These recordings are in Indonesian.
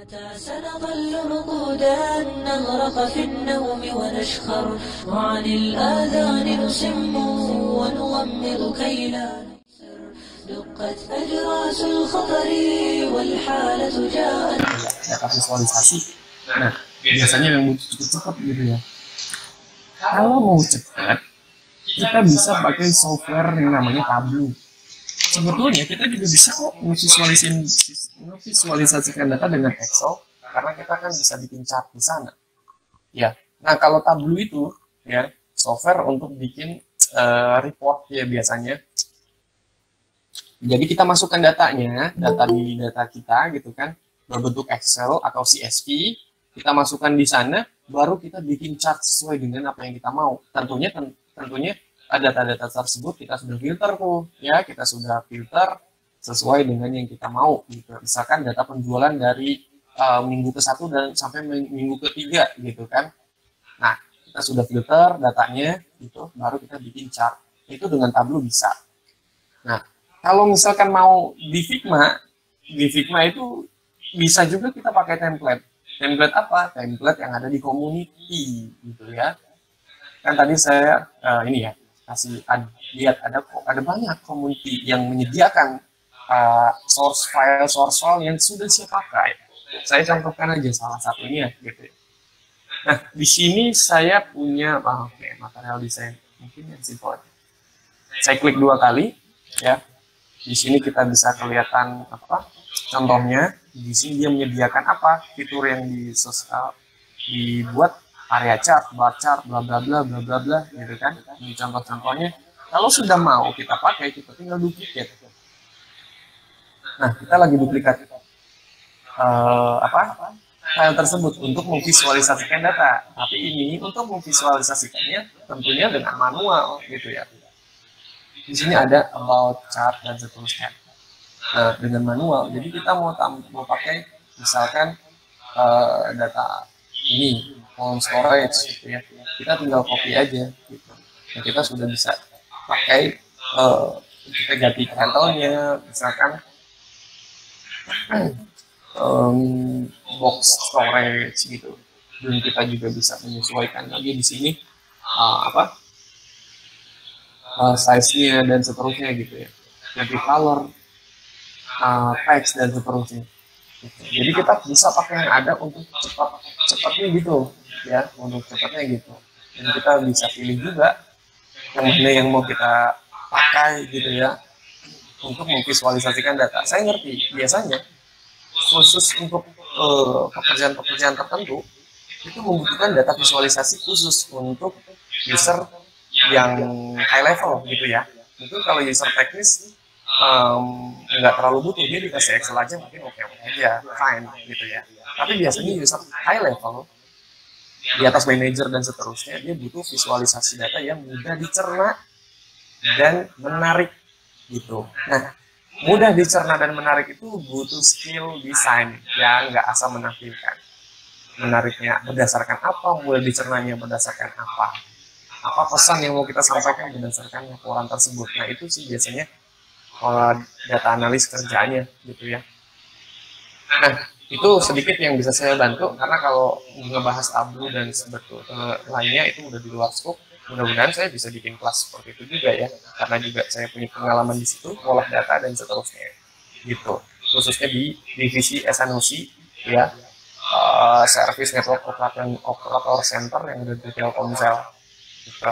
متى سنظل رقودا نغرق في النوم ونشخر وعن الآذان نصم ونغمض كي لا نكسر دقت أجراس الخطر والحالة جاءت. Data visualisasi. Nah, biasanya yang butuh cukup cepat gitu ya. Kalau mau cepat, kita bisa pakai software yang namanya Tableau. Sebetulnya kita juga bisa kok memvisualisasikan data dengan Excel, karena kita kan bisa bikin chart di sana. Ya, nah kalau Tableau itu ya software untuk bikin report ya biasanya. Jadi kita masukkan data di data kita gitu kan, berbentuk Excel atau CSV, kita masukkan di sana, baru kita bikin chart sesuai dengan apa yang kita mau. Tentunya data-data tersebut kita sudah filter tuh, ya kita sudah filter sesuai dengan yang kita mau. Gitu. Misalkan data penjualan dari minggu ke-1 dan sampai minggu ke-3 gitu kan. Nah, kita sudah filter datanya, gitu, baru kita bikin chart. Itu dengan Tableau bisa. Nah, kalau misalkan mau di Figma itu bisa juga kita pakai template. Template apa? Template yang ada di community, gitu ya. Kan tadi saya ini ya kasih lihat ada banyak community yang menyediakan source file yang sudah siap pakai. Saya contohkan aja salah satunya, gitu. Nah, di sini saya punya material desain, mungkin yang simpel. Saya klik 2 kali, ya. Di sini kita bisa kelihatan apa contohnya. Di sini dia menyediakan apa fitur yang dibuat area chart, bar chart, bla bla bla bla bla bla, gitu kan. Ini contoh-contohnya. Kalau sudah mau kita pakai, kita tinggal duplicate. Nah, kita lagi duplikat file tersebut untuk memvisualisasikan data. Tapi ini untuk memvisualisasikannya tentunya dengan manual, gitu ya. Di sini ada about, chart, dan seterusnya. Nah, dengan manual, jadi kita mau pakai misalkan data ini column storage, gitu ya. Kita tinggal copy aja, gitu. Nah, kita sudah bisa pakai kita ganti title-nya, misalkan box storage, gitu. Dan kita juga bisa menyesuaikan lagi di sini size-nya dan seterusnya, gitu ya. Ganti color, text dan seterusnya. Jadi kita bisa pakai yang ada untuk cepatnya gitu, ya, untuk cepatnya gitu. Dan kita bisa pilih juga yang mana yang mau kita pakai, gitu ya, untuk memvisualisasikan data. Saya ngerti biasanya khusus untuk pekerjaan-pekerjaan tertentu itu membutuhkan data visualisasi khusus untuk user yang high level, gitu ya. Mungkin kalau user teknis nggak terlalu butuh, dia dikasih Excel aja mungkin oke aja, fine, gitu ya. Tapi biasanya user high level di atas manager dan seterusnya, dia butuh visualisasi data yang mudah dicerna dan menarik, gitu. Nah, mudah dicerna dan menarik itu butuh skill desain yang nggak asal menampilkan. Menariknya berdasarkan apa, mudah dicernanya berdasarkan apa pesan yang mau kita sampaikan berdasarkan laporan tersebut. Nah, itu sih biasanya data analis kerjanya, gitu ya. Nah, itu sedikit yang bisa saya bantu, karena kalau ngebahas Tableau dan lainnya itu udah di luar scope. Mudah-mudahan saya bisa bikin kelas seperti itu juga ya, karena juga saya punya pengalaman di situ, olah data dan seterusnya, gitu. Khususnya di divisi SNOC, ya, Service Network Operator Center yang ada di Telkomsel. Gitu.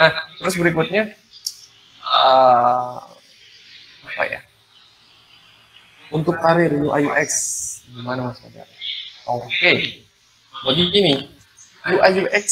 Nah, terus berikutnya apa ya? Untuk karir UI UX gimana Mas Fajar? Oke. Begini, UI UX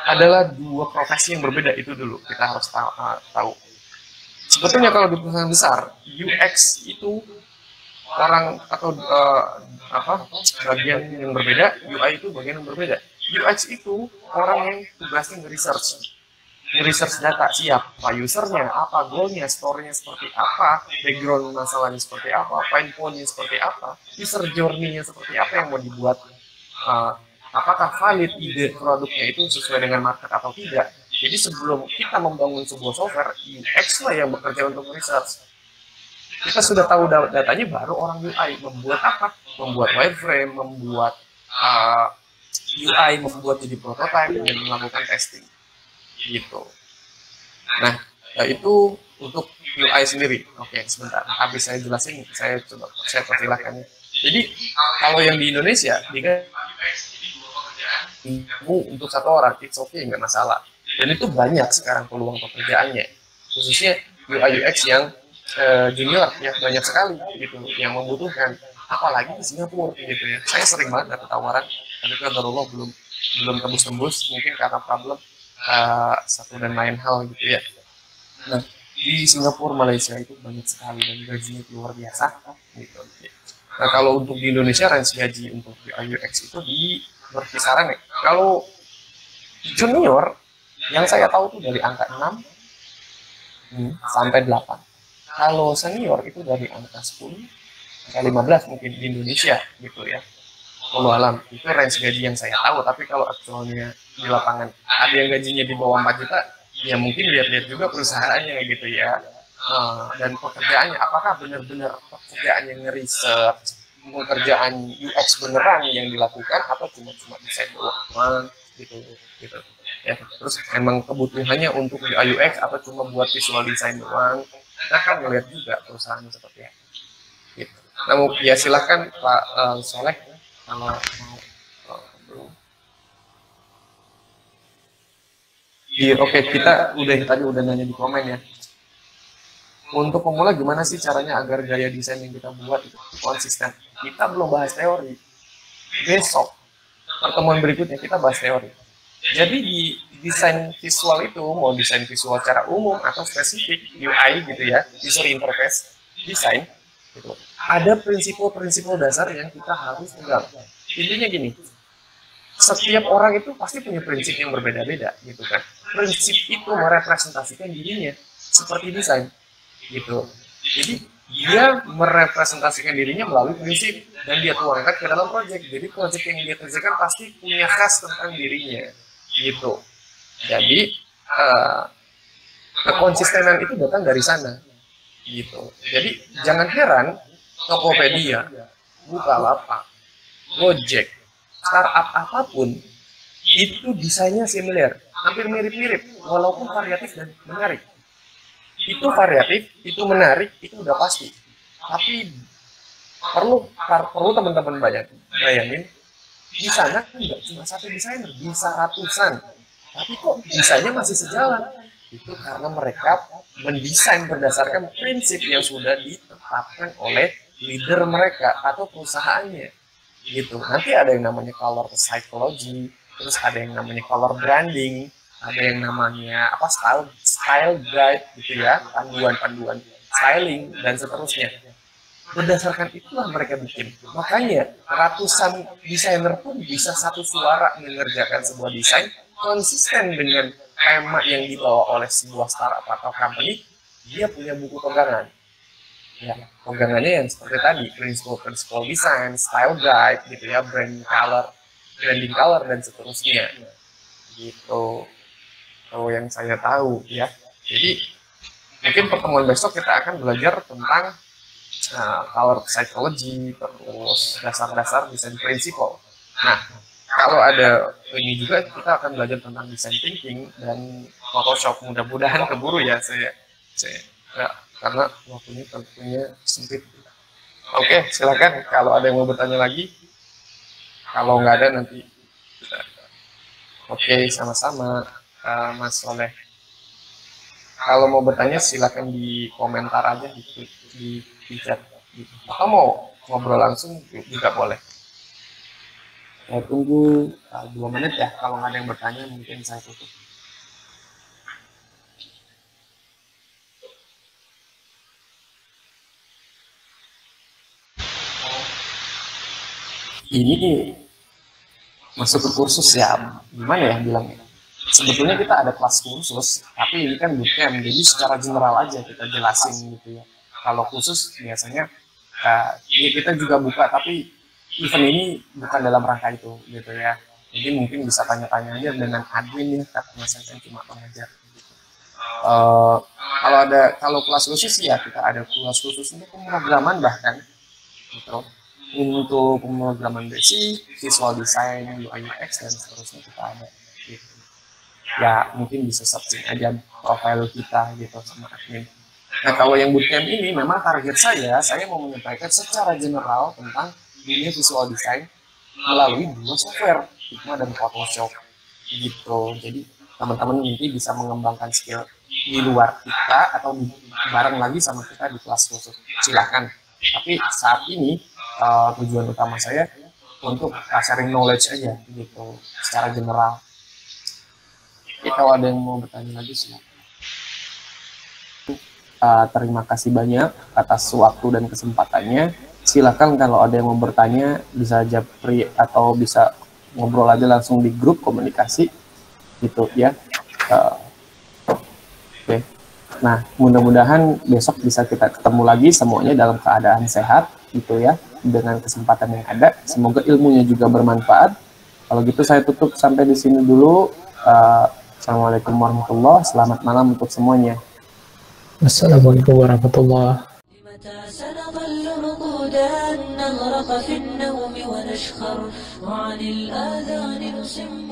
adalah 2 profesi yang berbeda, itu dulu kita harus tahu. Sebetulnya kalau di perusahaan besar, UX itu orang atau bagian yang berbeda, UI itu bagian yang berbeda. UX itu orang yang tugasnya nge-research data, siapa usernya, apa goalnya, story-nya seperti apa, background masalahnya seperti apa, pain point-nya seperti apa, user journey-nya seperti apa yang mau dibuat, apakah valid ide produknya itu sesuai dengan market atau tidak. Jadi sebelum kita membangun sebuah software, UX lah yang bekerja untuk research. Kita sudah tahu datanya, baru orang UI membuat apa? Membuat wireframe, membuat UI, membuat jadi prototype dan melakukan testing gitu. Nah, itu untuk UI sendiri. Oke, sebentar. Habis saya jelasin, saya persilahkan. Jadi kalau yang di Indonesia, untuk satu orang, it's okay, nggak masalah. Dan itu banyak sekarang peluang pekerjaannya, khususnya UI UX yang junior ya, banyak sekali gitu yang membutuhkan, apalagi di Singapura gitu ya. Saya sering banget dapat tawaran, tapi qadarullah belum tembus mungkin karena problem satu dan lain hal gitu ya. Nah, di Singapura, Malaysia itu banyak sekali dan gajinya luar biasa gitu. Nah, kalau untuk di Indonesia range gaji untuk UI UX itu di berkisaran ya. Kalau junior yang saya tahu itu dari angka 6 sampai 8. Kalau senior itu dari angka 10 sampai 15 mungkin di Indonesia gitu ya. Wallahu alam, itu range gaji yang saya tahu, tapi kalau aktualnya di lapangan ada yang gajinya di bawah 4 juta, ya mungkin lihat-lihat juga perusahaannya gitu ya. Dan pekerjaannya, apakah benar-benar pekerjaan yang nge-research, pekerjaan UX beneran yang dilakukan atau cuma desain doang gitu ya. Terus emang kebutuhannya untuk UI UX atau cuma buat visual design doang, kita kan ngeliat juga perusahaannya seperti apa gitu. Namun ya silahkan Pak Soleh kalau mau. Oke, kita tadi udah nanya di komen ya. Untuk pemula gimana sih caranya agar gaya desain yang kita buat itu konsisten? Kita belum bahas teori. Besok pertemuan berikutnya kita bahas teori. Jadi di desain visual itu, mau desain visual secara umum atau spesifik UI gitu ya, user interface desain gitu, ada prinsip-prinsip dasar yang kita harus pegang. Intinya gini, setiap orang itu pasti punya prinsip yang berbeda-beda gitu kan. Prinsip itu merepresentasikan dirinya seperti desain gitu. Jadi dia merepresentasikan dirinya melalui prinsip dan dia tuangkan ke dalam proyek. Jadi proyek yang dia kerjakan pasti punya khas tentang dirinya gitu. Jadi kekonsistenan itu datang dari sana gitu. Jadi jangan heran Tokopedia, Bukalapak, Gojek, startup apapun itu desainnya similar, hampir mirip-mirip, walaupun variatif dan menarik. Itu variatif, itu menarik, itu udah pasti. Tapi perlu teman-teman bayangin, di sana nggak cuma satu desainer, bisa ratusan. Tapi kok desainnya masih sejalan? Itu karena mereka mendesain berdasarkan prinsip yang sudah ditetapkan oleh leader mereka atau perusahaannya. Gitu. Nanti ada yang namanya color psychology, terus ada yang namanya color branding, ada yang namanya style guide gitu ya, panduan styling dan seterusnya. Berdasarkan itulah mereka bikin. Makanya ratusan desainer pun bisa satu suara mengerjakan sebuah desain konsisten dengan tema yang dibawa oleh sebuah startup atau company. Dia punya buku pegangan. Ya, pegangannya yang seperti tadi, principle design, style guide gitu ya, branding color dan seterusnya. Gitu. Kalau yang saya tahu ya. Jadi mungkin pertemuan besok kita akan belajar tentang color psychology, terus dasar-dasar desain principle. Nah, kalau ada ini juga kita akan belajar tentang design thinking dan Photoshop. Mudah-mudahan keburu ya saya ya, karena waktunya tentunya sempit. Oke, silakan kalau ada yang mau bertanya lagi. Kalau nggak ada nanti. Oke, sama-sama Mas Soleh. Kalau mau bertanya silakan di komentar aja di chat. Atau mau ngobrol langsung juga boleh. Saya tunggu 2 menit ya. Kalau nggak ada yang bertanya mungkin saya tutup. Ini masuk ke kursus ya, gimana ya bilangnya? Sebetulnya kita ada kelas kursus, tapi ini kan bootcamp, jadi secara general aja kita jelasin gitu ya. Kalau khusus biasanya ya kita juga buka, tapi event ini bukan dalam rangka itu gitu ya. Jadi mungkin bisa tanya-tanya aja dengan admin ya, karena saya kan cuma pengajar. kalau kelas khusus ya kita ada kelas khusus untuk pemrograman bahkan gitu. Untuk pemrograman basic, visual design, UI UX dan seterusnya kita ada gitu. Ya mungkin bisa searching aja profil kita gitu sama admin. Nah kalau yang bootcamp ini memang target saya mau menyampaikan secara general tentang dunia visual design melalui dua software, Figma dan Photoshop gitu. Jadi teman-teman nanti bisa mengembangkan skill di luar kita atau bareng lagi sama kita di kelas khusus. Silahkan. Tapi saat ini tujuan utama saya untuk sharing knowledge aja gitu secara general. Jadi kalau ada yang mau bertanya lagi silakan. Terima kasih banyak atas waktu dan kesempatannya. Silakan kalau ada yang mau bertanya bisa japri atau bisa ngobrol aja langsung di grup komunikasi gitu ya. Oke. Nah, mudah-mudahan besok bisa kita ketemu lagi semuanya dalam keadaan sehat gitu ya, dengan kesempatan yang ada. Semoga ilmunya juga bermanfaat. Kalau gitu saya tutup sampai di sini dulu. Assalamualaikum warahmatullahi wabarakatuh. Selamat malam untuk semuanya. Assalamualaikum warahmatullahi wabarakatuh. سنظل رقودا نغرق في النوم ونشخر وعن الآذان نصم